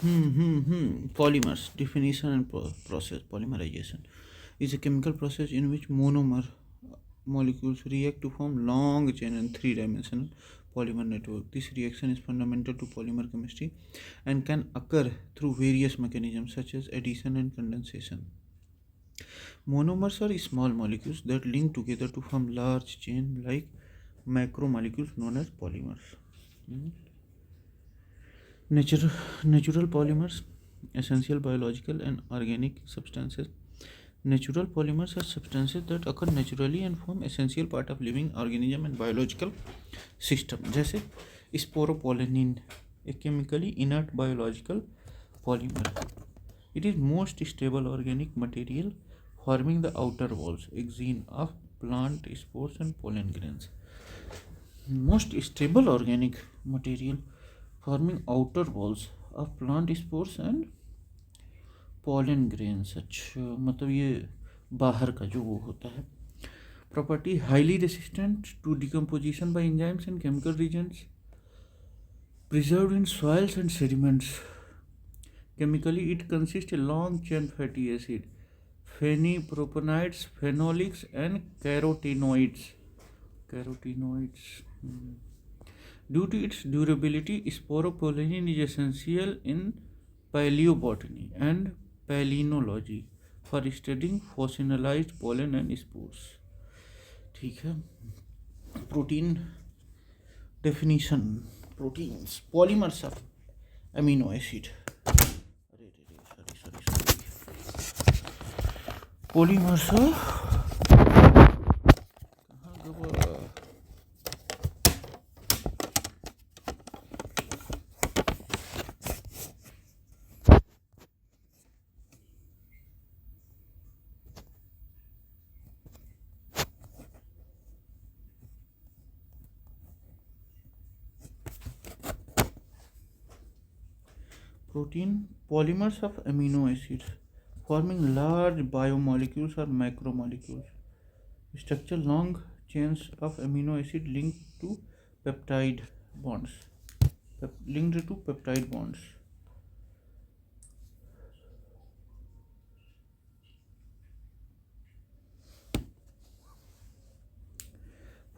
Polymers definition and process. Polymerization is a chemical process in which monomer molecules react to form long chain and three-dimensional polymer network. This reaction is fundamental to polymer chemistry and can occur through various mechanisms such as addition and condensation. Monomers are small molecules that link together to form large chain like macromolecules known as polymers. Hmm. Natural, natural polymers, essential biological and organic substances. Natural polymers are substances that occur naturally and form essential part of living organism and biological system. जैसे sporopollenin, a chemically inert biological polymer. It is most stable organic material forming the outer walls, exene of plant spores and pollen grains. Most stable organic material forming outer walls of plant spores and pollen grains. अच्छा मतलब ये बाहर का जो वो होता है. Property highly resistant to decomposition by enzymes and chemical reagents, preserved in soils and sediments. Chemically, it consists of long chain fatty acid, phenylpropanoids, phenolics, and carotenoids. Carotenoids. Due to its durability, sporopollenin is essential in paleobotany and palynology for studying fossilized pollen and spores. ठीक है. Protein definition. Proteins, polymers of amino acid. Polymers of protein, polymers of amino acids forming large biomolecules or macromolecules. Structure long chains of amino acid linked to peptide bonds. Linked to peptide bonds.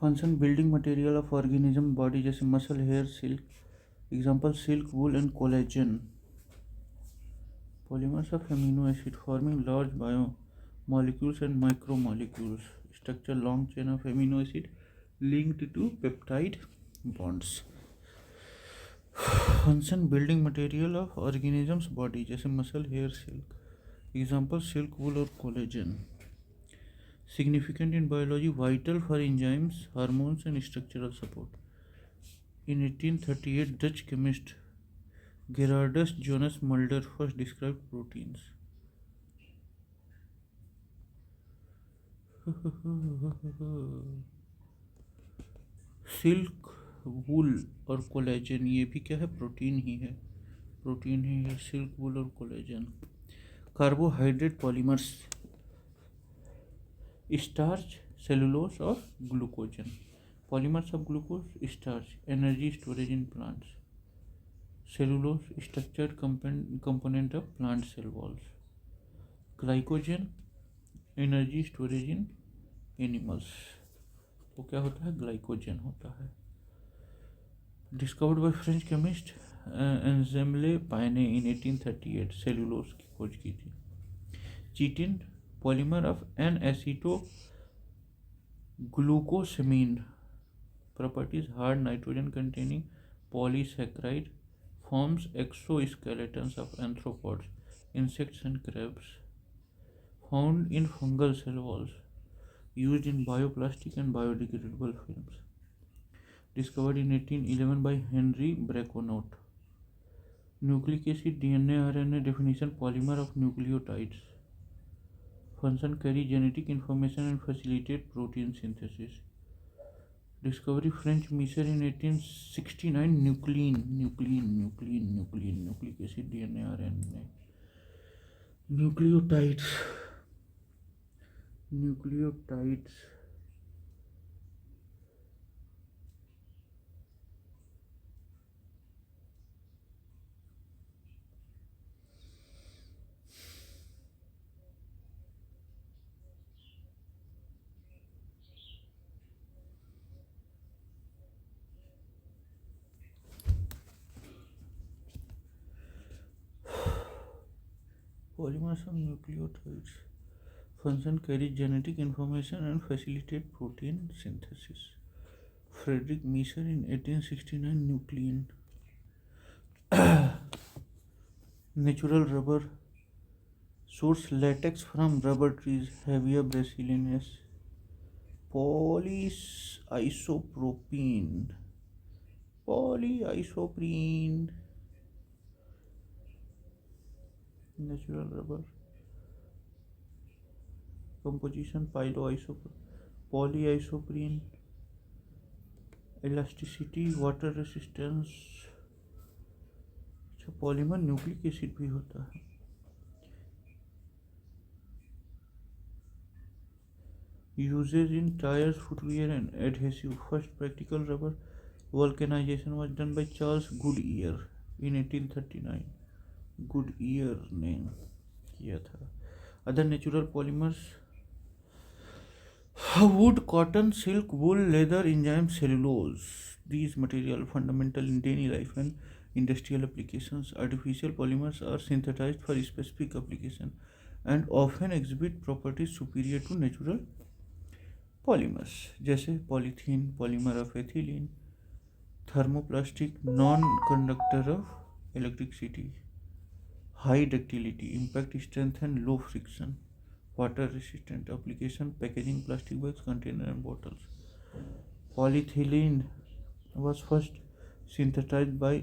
Function building material of organism body जैसे muscle, hair, silk. Example silk, wool and collagen. Polymers of amino acid forming large biomolecules and micromolecules. Structure long chain of amino acid linked to peptide bonds. Function building material of organism's body जैसे muscle, hair, silk. Example silk, wool or collagen. Significant in biology, vital for enzymes, hormones and structural support. In 1838, Dutch chemist Gerardus Jonas Mulder first described proteins. Silk, wool और collagen ये भी क्या है? Protein ही है. Protein ही है silk, wool और collagen. Carbohydrate polymers, starch, cellulose और glycogen. Polymers of glucose, starch, energy storage in plants. Cellulose, structured component of plant cell walls. Glycogen, energy storage in animals. वो क्या होता है? ग्लाइकोजन होता है. Discovered by French chemist Anselme Payen in 1838. Cellulose की खोज की थी. Chitin, polymer of N acetylglucosamine. Properties hard nitrogen containing polysaccharide. Forms exoskeletons of arthropods, insects and crabs. Found in fungal cell walls. Used in bioplastic and biodegradable films. Discovered in 1811 by Henry Braconot. Nucleic acid, DNA, RNA definition, polymer of nucleotides. Function carry genetic information and facilitate protein synthesis. Discovery French Miser in 1869. Nucleic acid, DNA, RNA. Nucleotides. Polymers are nucleotides. Function carry genetic information and facilitate protein synthesis. Friedrich Miescher in 1869. Nuclein. Natural rubber source latex from rubber trees. Hevia brasiliensis. Polyisopropene. Polyisoprene. Natural rubber composition polyisoprene. Elasticity, water resistance. अच्छा, polymer nucleic acid भी होता है. Uses in tires, footwear and adhesive. First practical rubber vulcanization was done by Charles Goodyear in 1839. Goodyear ने किया था. Other natural polymers: wood, cotton, silk, wool, leather, enzyme, cellulose. These materials fundamental in daily life and industrial applications. Artificial polymers are synthesized for specific application and often exhibit properties superior to natural polymers. जैसे polythene, polymer of ethylene, thermoplastic, non-conductor of electricity, high ductility, impact strength and low friction, water resistant. Application: packaging, plastic bags, container and bottles. Polyethylene was first synthesized by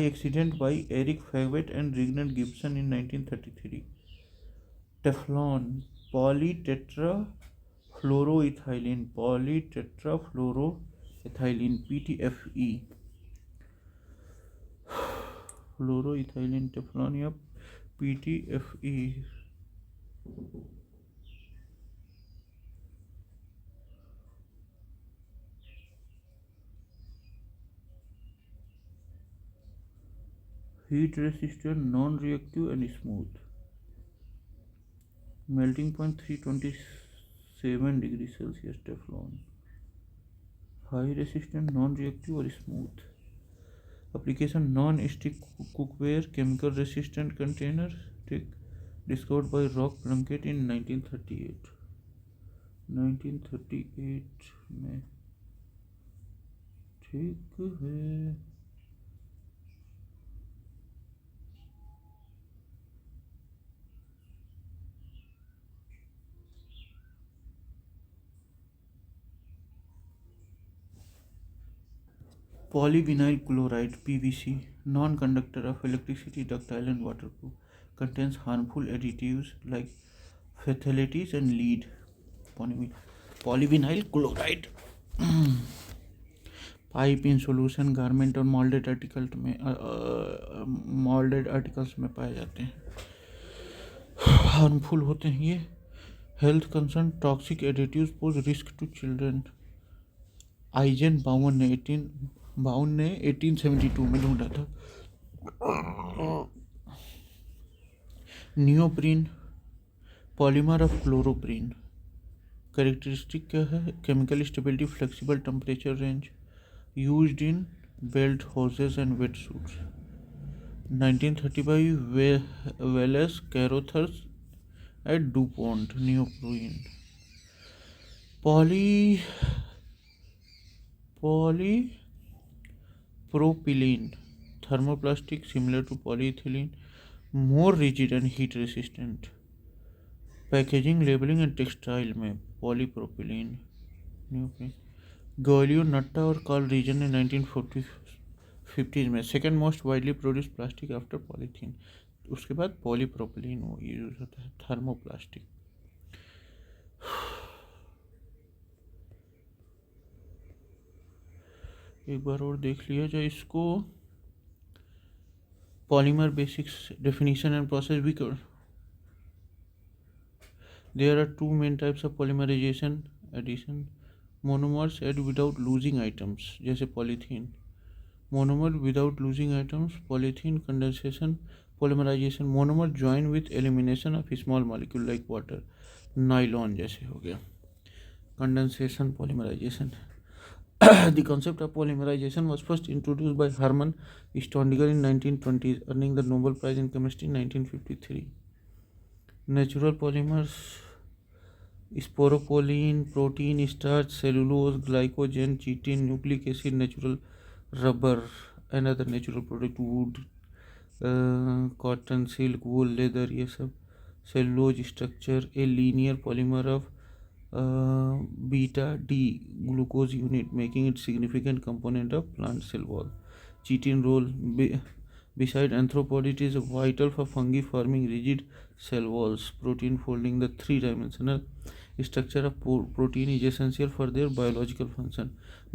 accident by Eric Faget and Reginald Gibson in 1933. Teflon, polytetrafluoroethylene, PTFE. Fluoroethylene, Teflon या PTFE. Heat resistant, non-reactive and smooth. Melting point 327 degrees Celsius. Teflon. High resistant, non-reactive or smooth. Application: non-stick cookware, chemical resistant container. Discovered by Rock Plunkett in 1938. 1938 में. ठीक है. Polyvinyl chloride, PVC, non-conductor of electricity, ductile and waterproof. Contains harmful additives like phthalates and lead. Polyvinyl chloride pipe in solution, garment और moulded articles में पाए जाते हैं. Harmful होते हैं ये. Health concern: toxic additives pose risk to children. Eugen Baumann ने 1872 में ढूंढा था. Neoprene, polymer of chloroprene. Characteristic क्या है? Chemical stability, flexible temperature range. Used in belt, hoses and wet suits. 1935 Wallace Carothers at DuPont. Neoprene. Polypropylene, thermoplastic, similar to polyethylene, more rigid and heat resistant. Packaging, labelling and textile में polypropylene. गॉलियो Natta और Karl reason ने 1950 में second most widely produce plastic after polythene. उसके बाद polypropylene use होता है. Thermoplastic. एक बार और देख लिया जाए इसको. Polymer basics, definition and process भी कर. There are two main types of polymerization: addition. Monomers add without losing items, जैसे polythene. Monomer without losing items, polythene. Condensation, polymerization. Monomer join with elimination of small molecule like water. Nylon जैसे हो गया. Condensation, polymerization. The concept of polymerization was first introduced by Hermann Staudinger in 1920s, earning the Nobel Prize in Chemistry in 1953. Natural polymers: sporopylene, protein, starch, cellulose, glycogen, chitin, nucleic acid, natural rubber. Another natural product: wood, cotton, silk, wool, leather, ये सब. Cellulose structure: a linear polymer of beta D glucose unit, making it significant component of plant cell wall. Chitin role: beside anthropod it is vital for fungi forming rigid cell walls. Protein folding: the three-dimensional structure of protein is essential for their biological function.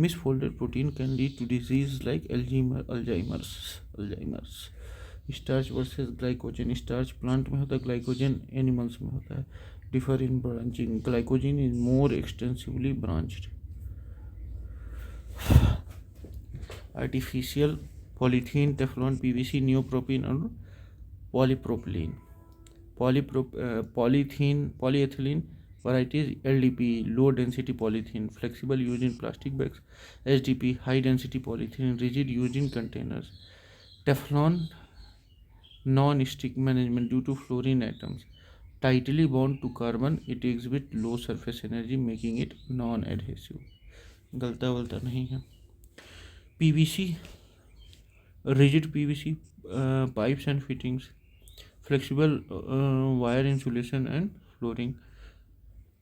Misfolded protein can lead to disease like Alzheimer's. Starch versus glycogen: starch plant में होता है, glycogen animals में होता है. Differ in branching: glycogen is more extensively branched. Artificial polythene, Teflon, PVC, neoprene और polypropylene. Polyethylene varieties: LDP, low density polythene, flexible, used in plastic bags. SDP, high density polythene, rigid, used in containers. Teflon, non-stick management due to fluorine atoms. Tightly bound to carbon, it exhibits low surface energy, making it non-adhesive. गलता वलता नहीं है. PVC, rigid PVC pipes and fittings, flexible wire insulation and flooring.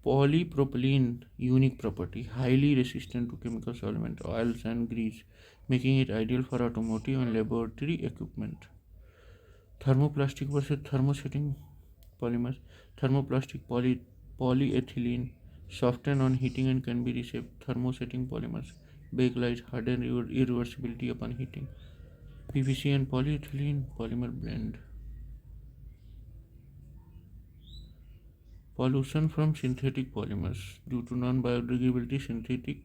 Polypropylene, unique property, highly resistant to chemical solvent, oils and grease, making it ideal for automotive and laboratory equipment. Thermoplastic versus thermosetting polymers. Thermoplastic: polyethylene, soften on heating and can be reshaped. Thermosetting polymers: bakelite, harden irreversibility upon heating. PVC and polyethylene polymer blend. Pollution from synthetic polymers: due to non-biodegradability, synthetic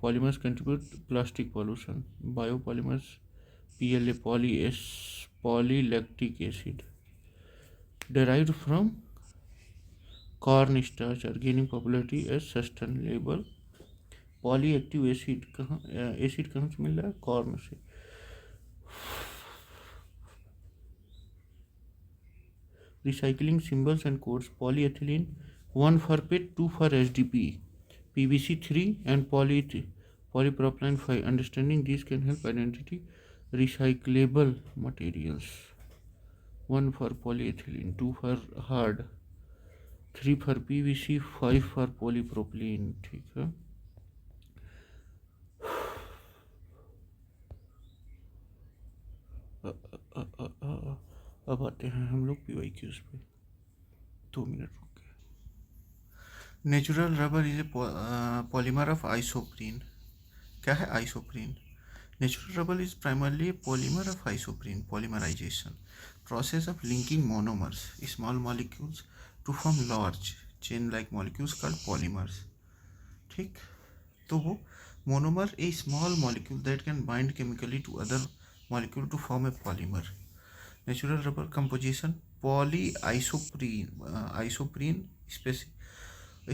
polymers contribute to plastic pollution. Biopolymers: PLA, polylactic acid, derived from corn starch, are gaining popularity as sustainable. Polylactic acid कहाँ से मिल रहा है? Corn से. Recycling symbols and codes: polyethylene 1 for PET, 2 for SDP, PVC 3 and polypropylene 5. Understanding these can help identify recyclable materials. 1 for polyethylene, 2 for hard, 3 for PVC, 5 for polypropylene. ठीक है. अब आते हैं हम लोग PYQs पे. 2 मिनट रुक गए. Natural rubber is a polymer of isoprene. क्या है isoprene? Natural rubber is primarily a polymer of isoprene. Polymerization: process of linking monomers, small molecules, to form large chain like molecules called polymers. ठीक. तो वो monomer a small molecule that can bind chemically to other molecule to form a polymer. Natural rubber composition: polyisoprene,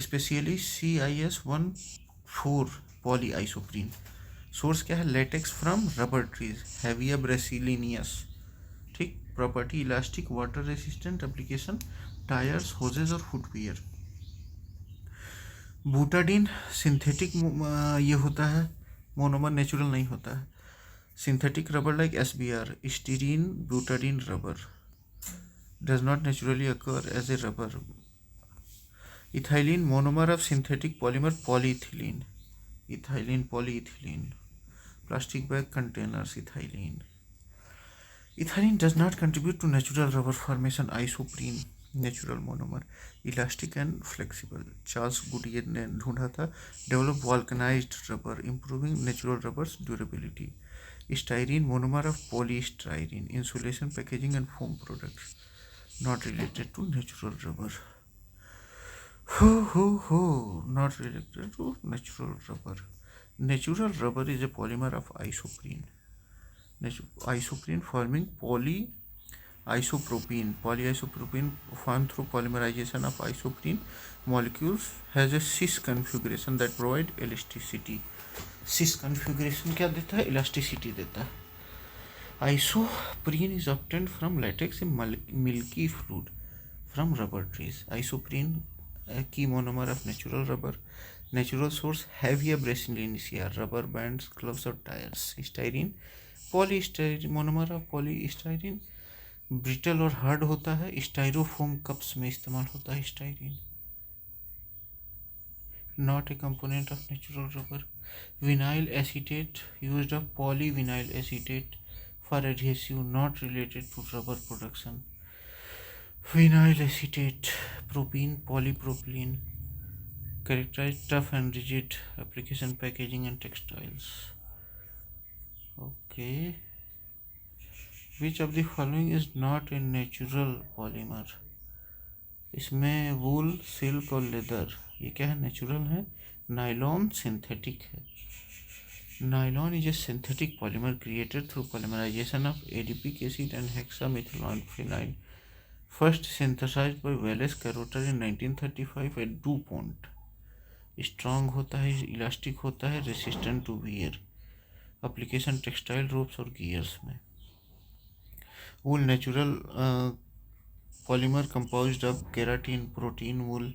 especially CIS14 polyisoprene. Source क्या है? Latex from rubber trees. Hevea brasiliensis. ठीक. Property: elastic, water resistant. Application: tyres, hoses और footwear. Butadiene synthetic ये होता है, monomer natural नहीं होता है. Synthetic rubber like SBR, styrene butadiene rubber, does not naturally occur as a rubber. Ethylene, monomer of synthetic polymer polyethylene. Ethylene, polyethylene. Plastic bag containers, ethylene. Ethylene does not contribute to natural rubber formation. Isoprene, natural monomer, elastic and flexible. Charles Goodyear ने ढूंढा था. Develop vulcanized rubber, improving natural rubber's durability. Styrene, monomer of polystyrene, insulation, packaging and foam products, not related to natural rubber. Not related to natural rubber. Natural rubber is a polymer of isoprene. Isoprene forming polyisopropene. Polyisopropene formed through polymerization of isoprene molecules has a cis configuration that provide elasticity. cis configuration क्या देता है? elasticity देता है. Isoprene is obtained from latex, a milky fluid from rubber trees. Isoprene, a key monomer of natural rubber. Natural source, heavy abrasive linear rubber bands, gloves or tires. Styrene, polystyrene monomer of polystyrene, brittle और hard होता है. Styrofoam cups में इस्तेमाल होता है styrene. Not a component of natural rubber. Vinyl acetate, used of polyvinyl acetate for adhesive, not related to rubber production. Vinyl acetate. Propene, polypropylene, characterized tough and rigid application, packaging and textiles. Okay, which of the following is not a natural polymer? इसमें वूल, silk और leather, ये क्या है? Natural है. Nylon synthetic है. Nylon is a synthetic polymer created through polymerization of adipic acid and hexamethyl phenyl, first synthesized by Wallace Carothers in 1935 at DuPont. Strong होता है, elastic होता है, resistant to wear. Application textile, ropes और gears में. Wool natural polymer composed of keratin, protein. Wool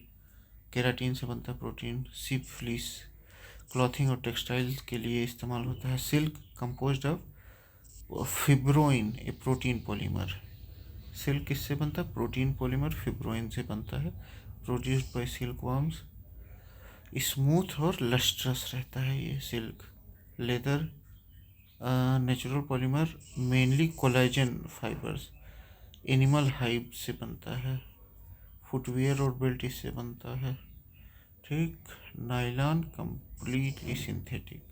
keratin से बनता है protein. सीप फ्लीस क्लॉथिंग और टेक्सटाइल्स के लिए इस्तेमाल होता है. Silk composed of fibroin, a protein polymer. Silk किससे बनता है? प्रोटीन पॉलीमर फिब्रोइन से बनता है. Produced by silk worms. Smooth और लस्ट्रस रहता है ये silk. Leather natural polymer mainly collagen fibres, animal hide से बनता है. फुटवेयर और बेल्ट इससे बनता है. ठीक. Nylon completely synthetic,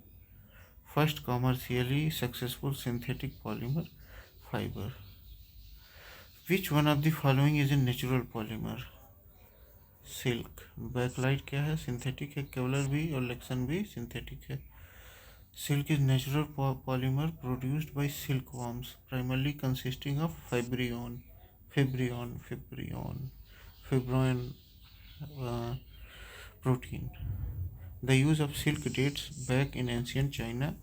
first commercially successful synthetic polymer fibre. Which one of the following is a natural polymer? Silk. Bakelite क्या है? सिंथेटिक है. केवलर भी और लेक्सन भी सिंथेटिक है. Silk is natural polymer produced by silk worms, primarily consisting of fibroin protein. The use of silk dates back in ancient China,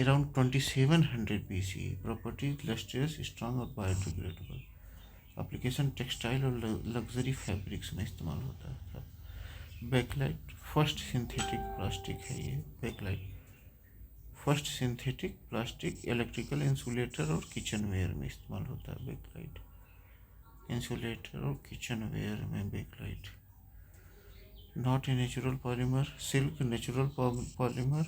around 2700 BC. Properties lustrous, strong और biodegradable. Application textile और luxury fabrics में इस्तेमाल होता था. Backlight first synthetic plastic है ये. Bakelite first synthetic plastic, electrical insulator और kitchen ware में इस्तेमाल होता है. बैकलाइट इंसुलेटर और किचन वेयर में Bakelite. Not a natural polymer. Silk natural polymer,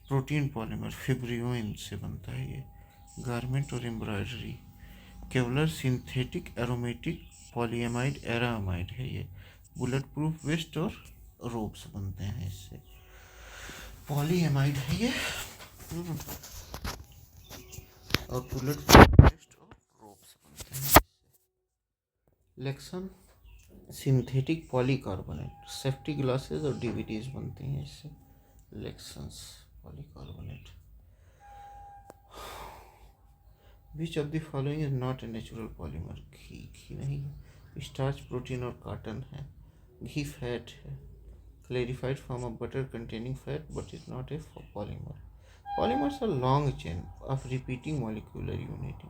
protein polymer fibroin से बनता है ये. गारमेंट और embroidery. Kevlar synthetic aromatic polyamide aramid है ये. बुलेट प्रूफ वेस्ट और रोब्स बनते हैं इससे. पॉलीएमाइड है ये और बुलेट प्रूफ वेस्ट और रोब्स बनते हैं इससे. Lexan synthetic polycarbonate, safety glasses और डीवीडीज बनती हैं इससे. Lexans polycarbonate. Which of the following is not a natural polymer? Ghee नहीं है. स्टार्च प्रोटीन और कॉटन है. घी फैट है. Clarified form of butter containing fat but is not a polymer. Polymers are long chain of repeating molecular unit.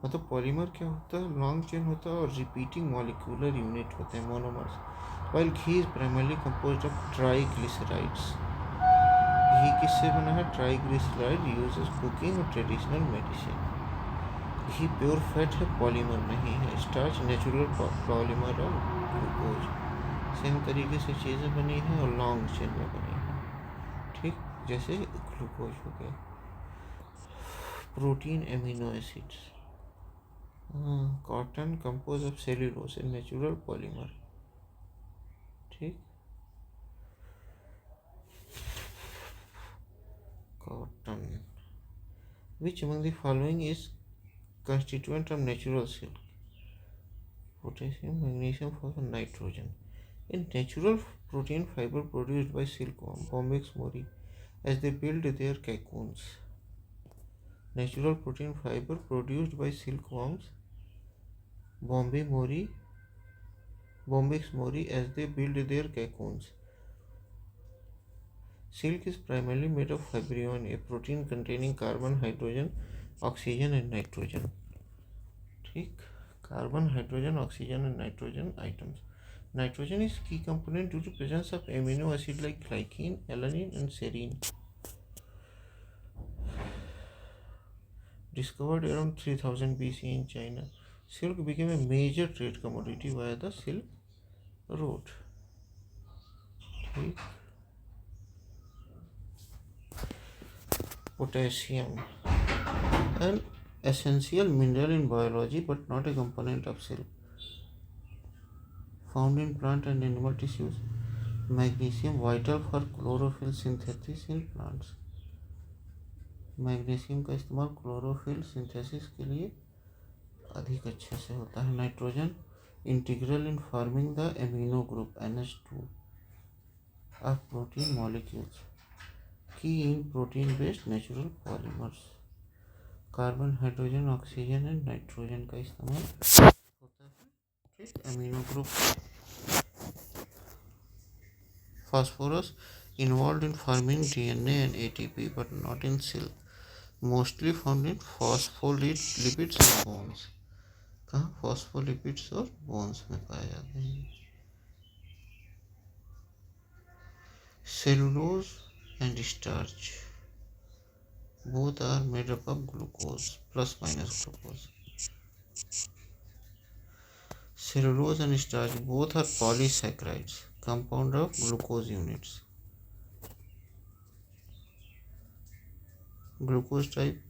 मतलब polymer क्या होता है? Long chain होता है और रिपीटिंग मॉलिक्यूलर यूनिट होते हैं, monomers. While ghee is primarily composed of triglycerides. घी किससे बना है? ट्राइग्लिसराइड यूजेस कुकिंग और ट्रेडिशनल मेडिसिन. घी प्योर फैट है, पॉलीमर नहीं है. स्टार्च नेचुरल पॉलीमर और ग्लूकोज सेम तरीके से चीज़ें बनी हैं और लॉन्ग चेन में बनी हैं. ठीक, जैसे ग्लूकोज हो गया. Protein amino acids. Cotton compose of cellulose, natural polymer. ठीक. Cotton. Which among the following is constituent of natural silk? Potassium, magnesium, phosphorus, nitrogen. In natural protein fiber produced by silkworm, Bombyx mori, as they build their cocoons. Natural protein fiber produced by silkworms, Bombyx mori, as they build their cocoons. Silk is primarily made of fibrion, a protein containing carbon, hydrogen, oxygen and nitrogen. ठीक. carbon, hydrogen, oxygen, and nitrogen items. Nitrogen is key component due to presence of amino acid like glycine, alanine, and serine. Discovered around 3000 BC in China, silk became a major trade commodity via the Silk Road. Potassium, an essential mineral in biology but not a component of silk. Found in plant and animal tissues. Magnesium, vital for chlorophyll synthesis in plants. Magnesium का इस्तेमाल chlorophyll synthesis के लिए अधिक अच्छे से होता है. Nitrogen, integral in forming the amino group NH2 of protein molecules, key in protein based natural polymers. Carbon, hydrogen, oxygen and nitrogen का इस्तेमाल होता है amino group. Phosphorus, involved in forming DNA and ATP but not in silk. Mostly found in phospholipids and bones. कहाँ phospholipids और bones में पाए जाते हैं. Cellulose and starch, both are made up of glucose, plus minus glucose. Cellulose and starch both are polysaccharides, compound of glucose units. Glucose type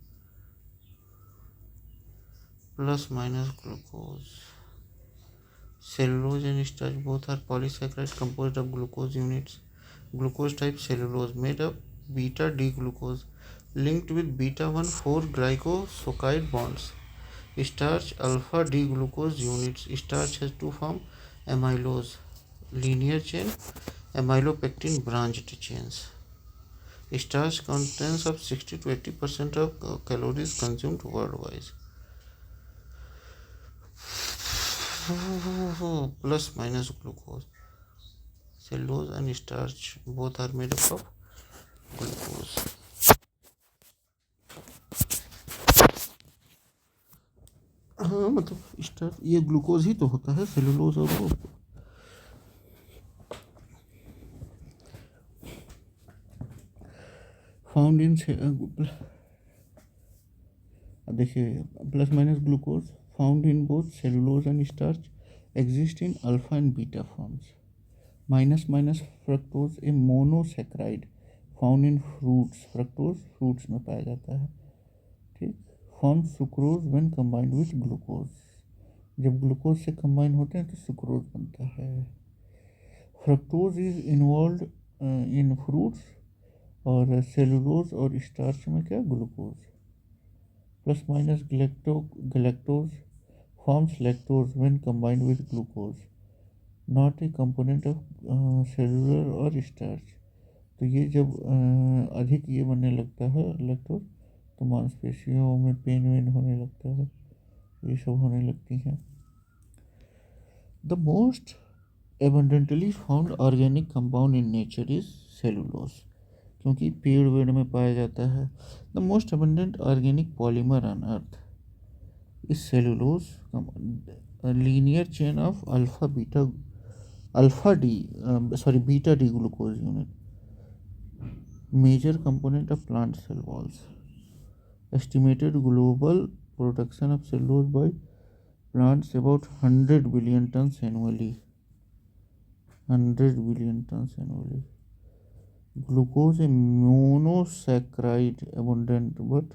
plus minus glucose. Cellulose and starch both are polysaccharides composed of glucose units. Glucose type cellulose made of beta D glucose linked with beta 1,4 glycoside bonds. Starch alpha D glucose units. Starch has two forms: amylose linear chain, amylopectin branched chains. Starch contains of 60 to 80% of calories consumed worldwide. Plus minus glucose. Cellulose and starch both are made up of glucose. हाँ मतलब starch ये glucose ही तो होता है, cellulose और वो. Found in देखिए plus minus glucose found in both cellulose and starch exist in alpha and beta forms. Minus minus fructose A monosaccharide found in fruits. Fructose fruits में पाया जाता है. ठीक. Form sucrose when combined with glucose. जब glucose से combine होते हैं तो सुक्रोज बनता है. Fructose is involve in fruits और सेलुलोज और स्टार्च में क्या glucose. Plus minus galactose forms lactose when combined with glucose, not a component of cellular और स्टार्च. तो ये जब अधिक ये बनने लगता है लैक्टोज तो मांसपेशियों में पेन वेन होने लगता है, ये सब होने लगती हैं. The most abundantly found organic compound in nature is cellulose, क्योंकि पेड़ वेड़ में पाया जाता है. The most abundant organic polymer on earth is cellulose, linear chain of beta D glucose unit, major component of plant cell walls. Estimated global production of cellulose by plants about 100 billion tons annually. 100 billion tons annually. Glucose a monosaccharide abundant but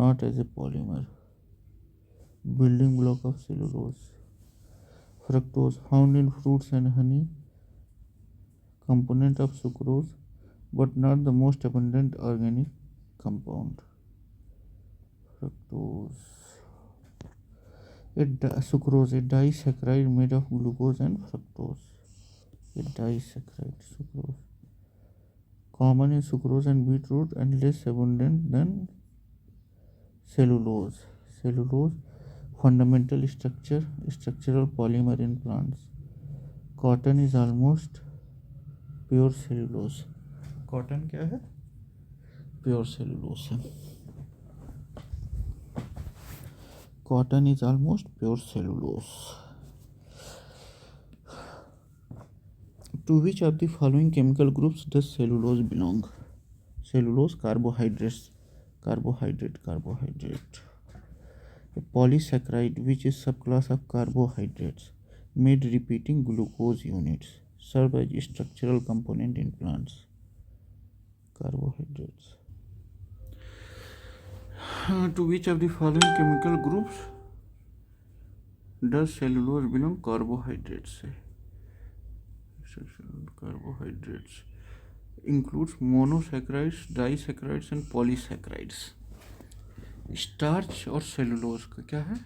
not as a polymer. Building block of cellulose. Fructose found in fruits and honey. Component of sucrose but not the most abundant organic compound. Fructose. Sucrose, a disaccharide made of glucose and fructose. A disaccharide sucrose. Common in sucrose and beetroot and less abundant than cellulose. Cellulose, fundamental structural polymer in plants. Cotton is almost pure cellulose. Cotton क्या है? Pure cellulose है. Cotton is almost pure cellulose. To which of the following chemical groups does cellulose belong? Cellulose, carbohydrate. A polysaccharide, which is subclass of carbohydrates, made repeating glucose units, serve as structural component in plants. Carbohydrates. To which of the following chemical groups does cellulose belong? Carbohydrates. Carbohydrates includes monosaccharides, disaccharides and polysaccharides. Starch और cellulose का क्या है?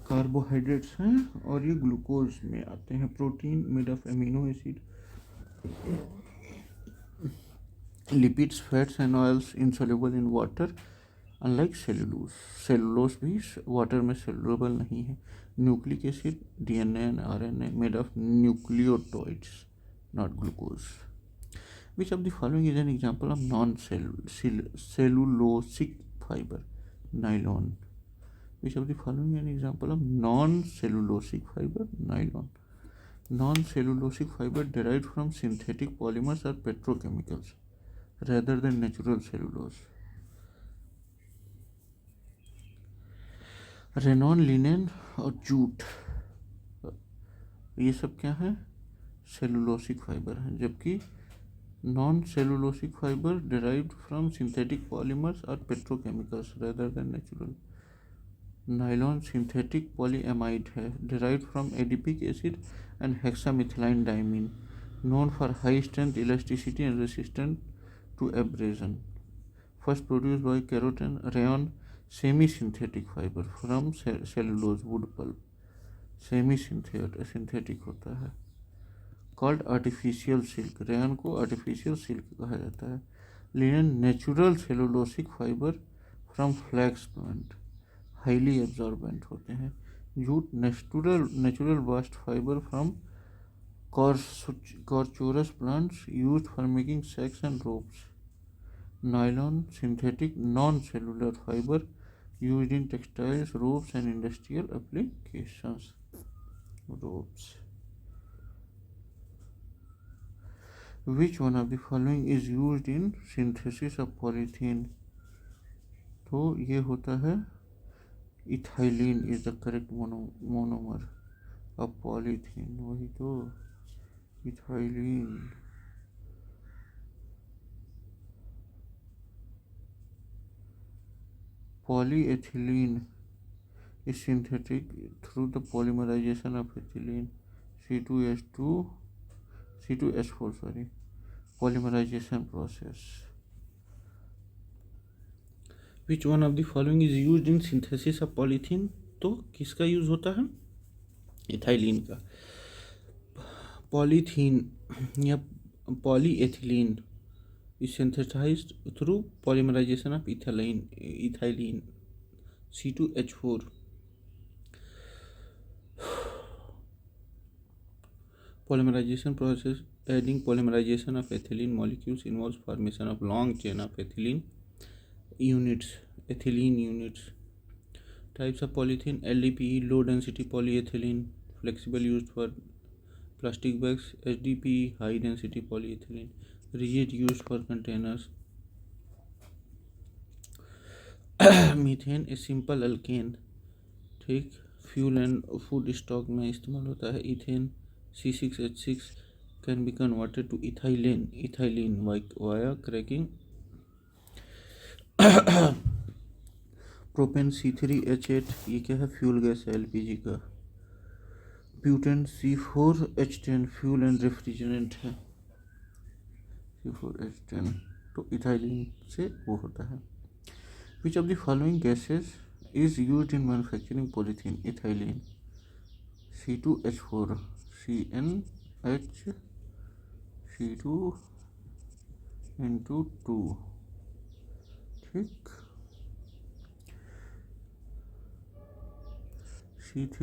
Carbohydrates हैं और ये glucose में आते हैं. Protein made of amino acid, lipids, fats and oils insoluble in water unlike cellulose. Cellulose भी वाटर में सोल्यूबल नहीं है. Nucleic acid, DNA and RNA made of nucleotides, not glucose. Which of the following is an example of non cellulosic fiber? Nylon. Which of the following is an example of non-cellulosic fiber? Nylon. Non-cellulosic fiber derived from synthetic polymers or petrochemicals rather than natural cellulose. Rayon, linen और jute, ये सब क्या है? Cellulosic fibre है. जबकि non-cellulosic fiber derived from synthetic polymers or petrochemicals rather than natural. Nylon synthetic polyamide है, derived from adipic acid and hexamethylene-diamine, known for high strength, elasticity and resistant to abrasion. First produced by Kerotin. Rayon, semi-synthetic fiber from cellulose wood pulp. Semi-synthetic होता है. Called artificial silk. Rayon को artificial silk कहा जाता है. Linen, natural cellulosic fibre from flax plant, highly absorbent होते हैं. Jute, natural bast fibre from corchorus plants used for making sacks and ropes. Nylon, synthetic non cellular fibre used in textiles, ropes and industrial applications. Ropes. Which one of the following is used in synthesis of polythene? तो ये होता है ethylene is the correct monomer of polythene. वही तो, ethylene. Polyethylene is synthetic through the polymerization of ethylene C2H4, polymerization process. Which one of the following is used in synthesis of polythene? तो किसका use होता है? Ethylene का. Polythene या polyethylene is synthesized through polymerization of ethylene C2H4. Polymerization process. Adding polymerization of ethylene molecules involves formation of long chain of ethylene units. Types of polythene: LDPE, low density polyethylene, flexible, used for plastic bags. HDPE, high density polyethylene, rigid, used for containers. Methane a simple alkane, ठीक, fuel and food stock में इस्तेमाल होता है. Ethane C6H6 can be converted to ethylene via cracking. Propane C3H8, ये क्या है? Fuel gas है, LPG का. Butane C4H10, fuel and refrigerant है. C4H10 तो इथाइलिन से वो होता है. Which of the following gases is used in manufacturing polythene? Ethylene. C2H4, CnH, C2 into 2, ठीक. C3,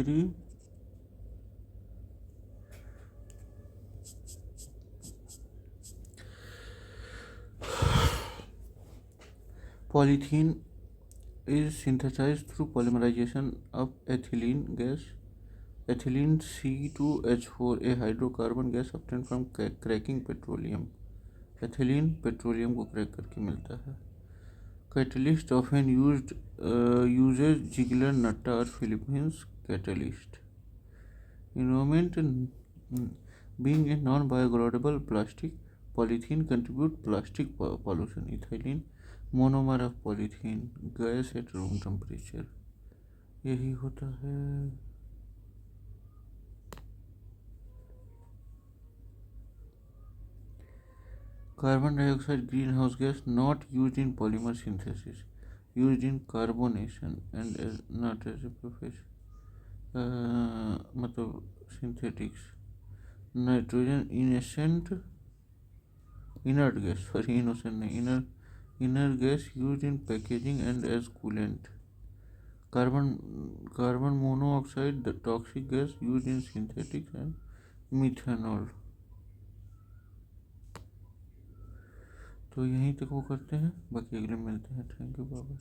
polythene is synthesized through polymerization of ethylene gas, ethylene C2H4, a hydrocarbon gas obtained from cracking petroleum. Ethylene petroleum को crack करके मिलता है. Catalyst often uses Ziegler Natta और Phillips catalyst. Environment being a non-biodegradable plastic, polythene contribute plastic pollution. Ethylene monomer of polythene gas at room temperature. यही होता है. Carbon dioxide greenhouse gas not used in polymer synthesis, used in carbonation and as not as a process. मतलब synthetics. Nitrogen inert gas, sorry, innocent नहीं, inert gas used in packaging and as coolant. Carbon monoxide, the toxic gas used in synthetics and methanol. तो यहीं तक वो करते हैं, बाकी अगले मिलते हैं. Thank you Baba.